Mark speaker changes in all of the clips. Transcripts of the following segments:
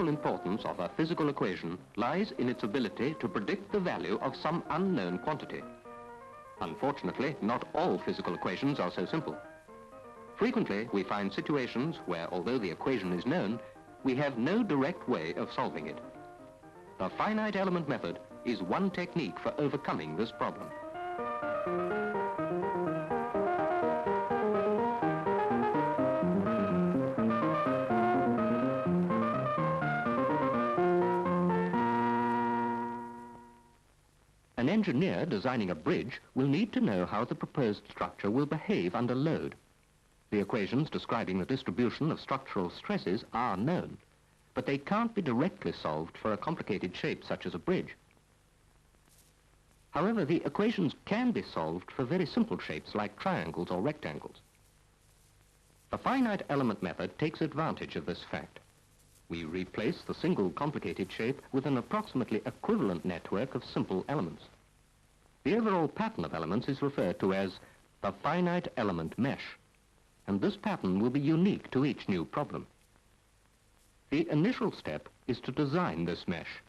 Speaker 1: importance of a physical equation lies in its ability to predict the value of some unknown quantity. Unfortunately, not all physical equations are so simple. Frequently, we find situations where, although the equation is known, we have no direct way of solving it. The finite element method is one technique for overcoming this problem. An engineer designing a bridge will need to know how the proposed structure will behave under load. The equations describing the distribution of structural stresses are known, but they can't be directly solved for a complicated shape such as a bridge. However, the equations can be solved for very simple shapes like triangles or rectangles. The finite element method takes advantage of this fact. We replace the single complicated shape with an approximately equivalent network of simple elements. The overall pattern of elements is referred to as the finite element mesh, and this pattern will be unique to each new problem. The initial step is to design this mesh,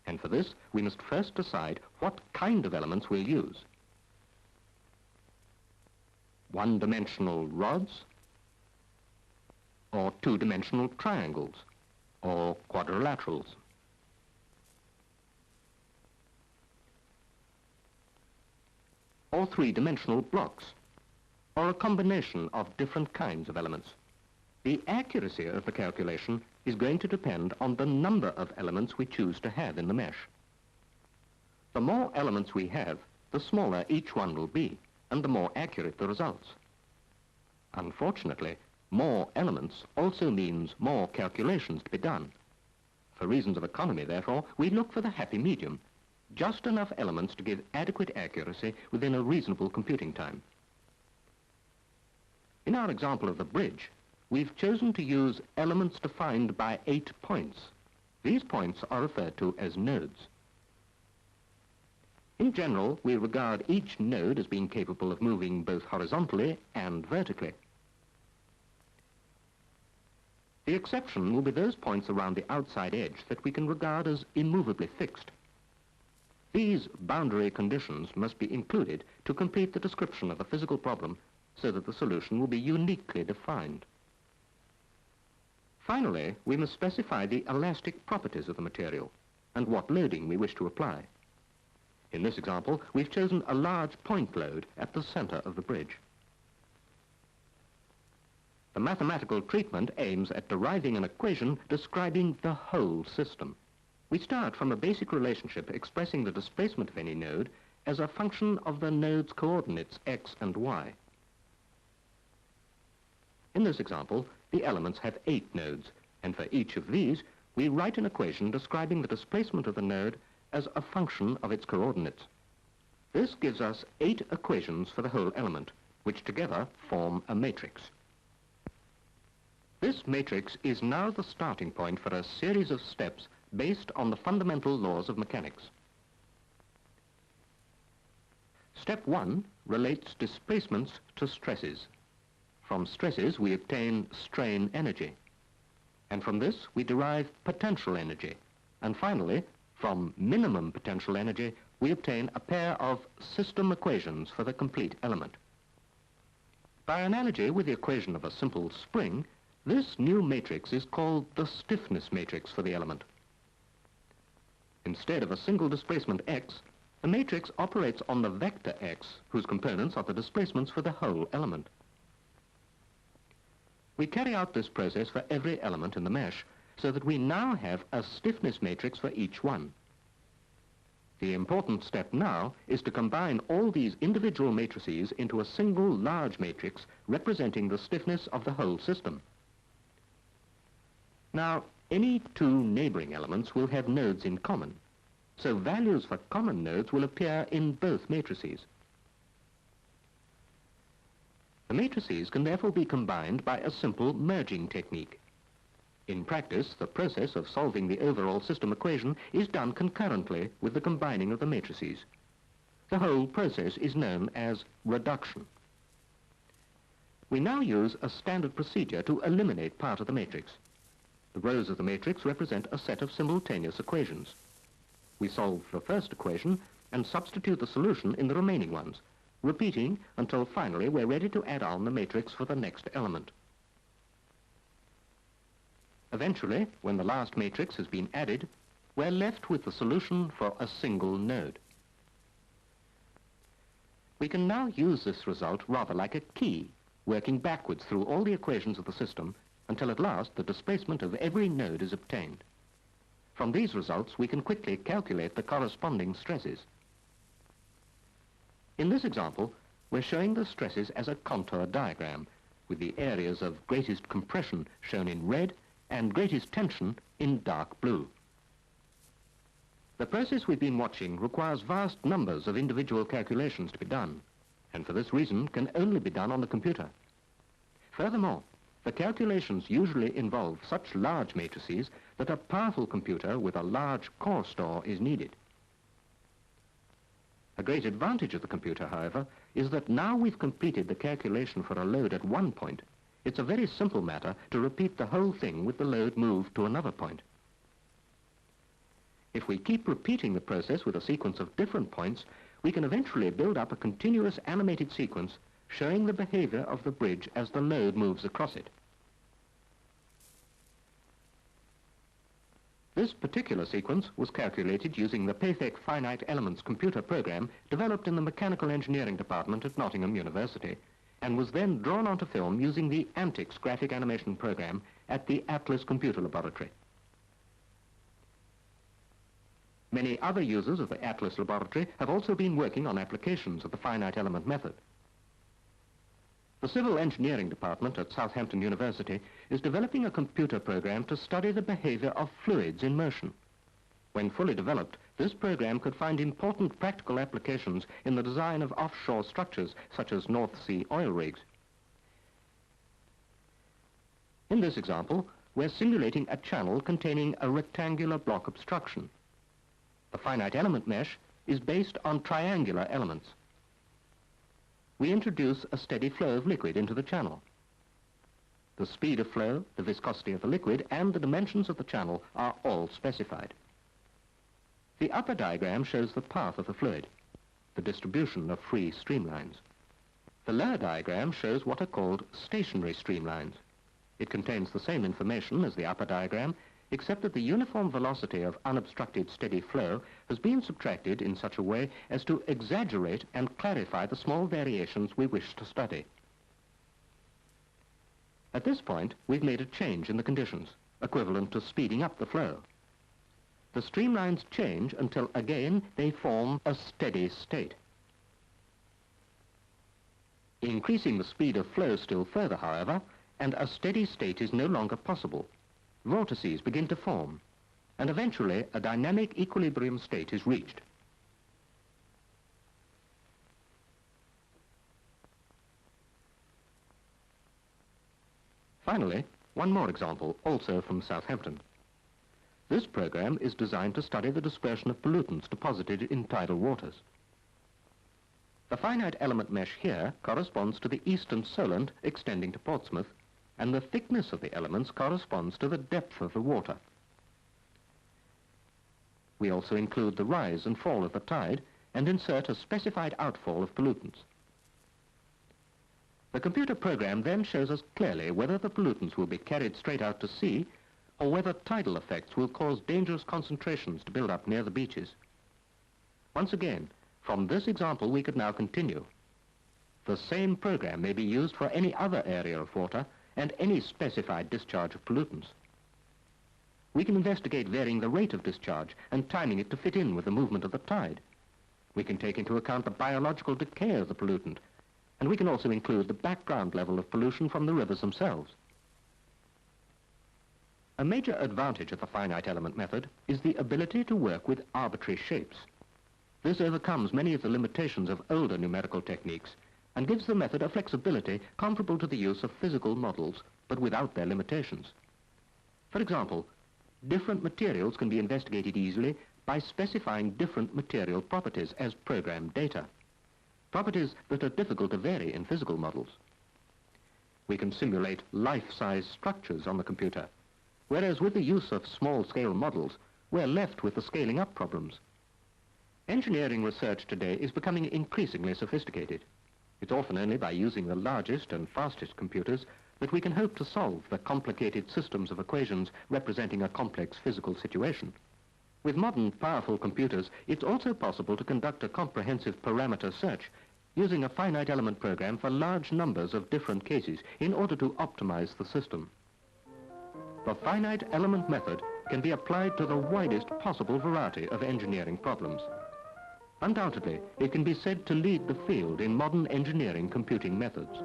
Speaker 1: and for this we must first decide what kind of elements we'll use. One-dimensional rods, or two-dimensional triangles, or quadrilaterals. Or three-dimensional blocks, or a combination of different kinds of elements. The accuracy of the calculation is going to depend on the number of elements we choose to have in the mesh. The more elements we have, the smaller each one will be, and the more accurate the results. Unfortunately, more elements also means more calculations to be done. For reasons of economy, therefore, we look for the happy medium, just enough elements to give adequate accuracy within a reasonable computing time. In our example of the bridge, we've chosen to use elements defined by 8 points. These points are referred to as nodes. In general, we regard each node as being capable of moving both horizontally and vertically. The exception will be those points around the outside edge that we can regard as immovably fixed. These boundary conditions must be included to complete the description of the physical problem so that the solution will be uniquely defined. Finally, we must specify the elastic properties of the material and what loading we wish to apply. In this example, we've chosen a large point load at the center of the bridge. The mathematical treatment aims at deriving an equation describing the whole system. We start from a basic relationship expressing the displacement of any node as a function of the node's coordinates x and y. In this example, the elements have 8 nodes, and for each of these, we write an equation describing the displacement of the node as a function of its coordinates. This gives us 8 equations for the whole element, which together form a matrix. This matrix is now the starting point for a series of steps based on the fundamental laws of mechanics. Step 1 relates displacements to stresses. From stresses we obtain strain energy, and from this we derive potential energy, and finally, from minimum potential energy, we obtain a pair of system equations for the complete element. By analogy with the equation of a simple spring, this new matrix is called the stiffness matrix for the element. Instead of a single displacement x, the matrix operates on the vector x, whose components are the displacements for the whole element. We carry out this process for every element in the mesh, so that we now have a stiffness matrix for each one. The important step now is to combine all these individual matrices into a single large matrix representing the stiffness of the whole system. Now, any two neighboring elements will have nodes in common, so values for common nodes will appear in both matrices. The matrices can therefore be combined by a simple merging technique. In practice, the process of solving the overall system equation is done concurrently with the combining of the matrices. The whole process is known as reduction. We now use a standard procedure to eliminate part of the matrix. The rows of the matrix represent a set of simultaneous equations. We solve the first equation and substitute the solution in the remaining ones, repeating until finally we're ready to add on the matrix for the next element. Eventually, when the last matrix has been added, we're left with the solution for a single node. We can now use this result rather like a key, working backwards through all the equations of the system until at last the displacement of every node is obtained. From these results, we can quickly calculate the corresponding stresses. In this example, we're showing the stresses as a contour diagram, with the areas of greatest compression shown in red and greatest tension in dark blue. The process we've been watching requires vast numbers of individual calculations to be done, and for this reason can only be done on the computer. Furthermore, the calculations usually involve such large matrices that a powerful computer with a large core store is needed. A great advantage of the computer, however, is that now we've completed the calculation for a load at one point, it's a very simple matter to repeat the whole thing with the load moved to another point. If we keep repeating the process with a sequence of different points, we can eventually build up a continuous animated sequence showing the behavior of the bridge as the load moves across it. This particular sequence was calculated using the PAFEC Finite Elements computer program developed in the Mechanical Engineering Department at Nottingham University, and was then drawn onto film using the Antix graphic animation program at the Atlas Computer Laboratory. Many other users of the Atlas Laboratory have also been working on applications of the finite element method. The Civil Engineering Department at Southampton University is developing a computer program to study the behavior of fluids in motion. When fully developed, this program could find important practical applications in the design of offshore structures such as North Sea oil rigs. In this example, we're simulating a channel containing a rectangular block obstruction. The finite element mesh is based on triangular elements. We introduce a steady flow of liquid into the channel. The speed of flow, the viscosity of the liquid, and the dimensions of the channel are all specified. The upper diagram shows the path of the fluid, the distribution of free streamlines. The lower diagram shows what are called stationary streamlines. It contains the same information as the upper diagram, except that the uniform velocity of unobstructed steady flow has been subtracted in such a way as to exaggerate and clarify the small variations we wish to study. At this point, we've made a change in the conditions, equivalent to speeding up the flow. The streamlines change until again they form a steady state. Increasing the speed of flow still further, however, and a steady state is no longer possible. Vortices begin to form, and eventually a dynamic equilibrium state is reached. Finally, one more example, also from Southampton. This program is designed to study the dispersion of pollutants deposited in tidal waters. The finite element mesh here corresponds to the eastern Solent extending to Portsmouth, and the thickness of the elements corresponds to the depth of the water. We also include the rise and fall of the tide and insert a specified outfall of pollutants. The computer program then shows us clearly whether the pollutants will be carried straight out to sea or whether tidal effects will cause dangerous concentrations to build up near the beaches. Once again, from this example we could now continue. The same program may be used for any other area of water and any specified discharge of pollutants. We can investigate varying the rate of discharge and timing it to fit in with the movement of the tide. We can take into account the biological decay of the pollutant, and we can also include the background level of pollution from the rivers themselves. A major advantage of the finite element method is the ability to work with arbitrary shapes. This overcomes many of the limitations of older numerical techniques and gives the method a flexibility comparable to the use of physical models, but without their limitations. For example, different materials can be investigated easily by specifying different material properties as program data, properties that are difficult to vary in physical models. We can simulate life-size structures on the computer, whereas with the use of small-scale models, we're left with the scaling-up problems. Engineering research today is becoming increasingly sophisticated. It's often only by using the largest and fastest computers that we can hope to solve the complicated systems of equations representing a complex physical situation. With modern, powerful computers, it's also possible to conduct a comprehensive parameter search using a finite element program for large numbers of different cases in order to optimize the system. The finite element method can be applied to the widest possible variety of engineering problems. Undoubtedly, it can be said to lead the field in modern engineering computing methods.